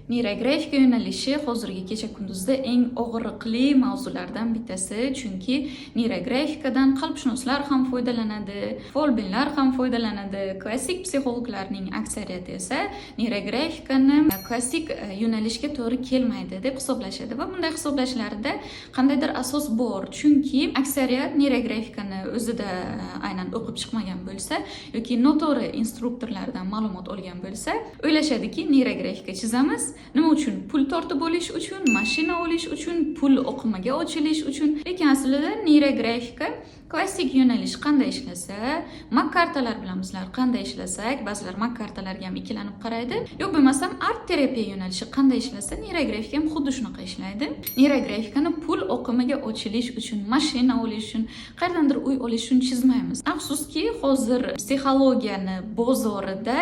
Neyrografika yo'nalishi hozirgi kecha kunduzda eng og'riqli mavzulardan bittasi, chunki neyrografikadan qalbshunoslar ham foydalanadi, folbinlar ham foydalanadi. Klassik psixologlarning aksariyati esa neyrografikani klassik yo'nalishga to'g'ri kelmaydi deb hisoblashadi va bunday hisoblashlarda qandaydir asos bor, chunki aksariyat neyrografikani o'zida aynan o'qib chiqmagan bo'lsa yoki noto'g'ri instruktorlardan ma'lumot olgan bo'lsa, o'ylashadiki neyrografika chizamiz. Nima uchun? Pul tortib olish uchun, mashina olish uchun, pul o'qimaga ochilish uchun. Lekin aslida neyrografika klassik yo'nalish qanday ishlasa, mak kartalar bilamizlar qanday ishlasak, ba'zilar mak kartalarga ham ikkilanib qaraydi. Yo'q bo'lmasam art terapiya yo'nalishi qanday ishlasa, neyrografika ham xuddi shunaqa ishlaydi. Neyrografikani pul oqimiga ochilish uchun, mashina olish uchun, qayerdandir uy olish uchun chizmaymiz. Afsuski, hozir psixologiyani bozorida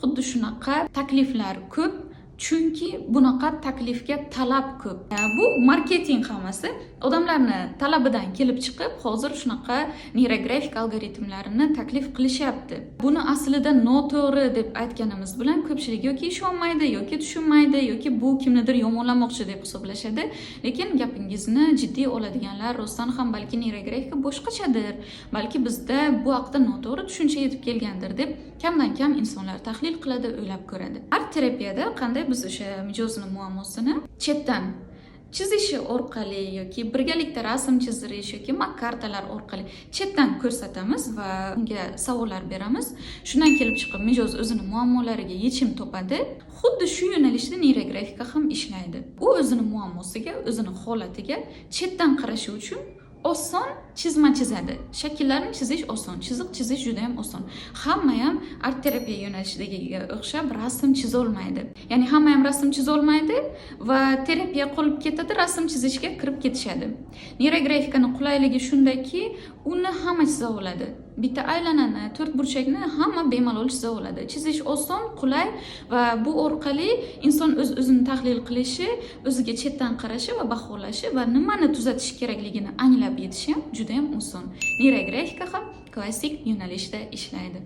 xuddi shunaqa takliflar ko'p. Chunki bunaqa taklifga talab ko'p. Bu marketing hammasi. Odamlarni talabidan kelib chiqib, hozir shunaqa neyrografik algoritmlarini taklif qilishyapti. Buni aslida noto'g'ri deb aytganimiz bilan ko'pchilik yoki ishonmaydi, yoki tushunmaydi, yoki bu kimnidir yomonlamoqchi deb hisoblashadi. Lekin gapingizni jiddiy oladiganlar rostdan ham balki neyrografika boshqachadir, balki bizda bu haqda noto'g'ri tushuncha yetib kelgandir deb kamdan kam insonlar tahlil qiladi, o'ylab ko'radi. Art terapiyada qanday biz o'sha mijozni muammosini chetdan chizishi orqali yoki birgalikda rasm chizirish yoki mak kartalar orqali chetdan ko'rsatamiz va unga savollar beramiz. Shundan kelib chiqib mijoz o'zini muammolariga yechim topadi. Xuddi shu yo'nalishda neyrografika ham ishlaydi. U o'zini muammosiga, o'zini holatiga chetdan qarashi uchun oson chizma chizadi. Shakllarni chizish oson, chiziq chizish juda ham oson. Hamma ham art terapiya yo'nalishidagiga o'xshab rasm chiza olmaydi. Ya'ni hamma ham rasm chiza olmaydi va terapiya qolib ketadi, rasm chizishga kirib ketishadi. Neyrografikaning qulayligi shundaki, uni hamma chiza oladi. Bitta aylanani, to'rt burchakni hamma bemalol chiza oladi. Chizish oson, qulay va bu orqali inson o'zini tahlil qilishi, o'ziga chetdan qarashi va baholashi va nimani tuzatish kerakligini anglab yetishi ham juda ham oson. Neyrografika ham klassik yo'nalishda ishlaydi.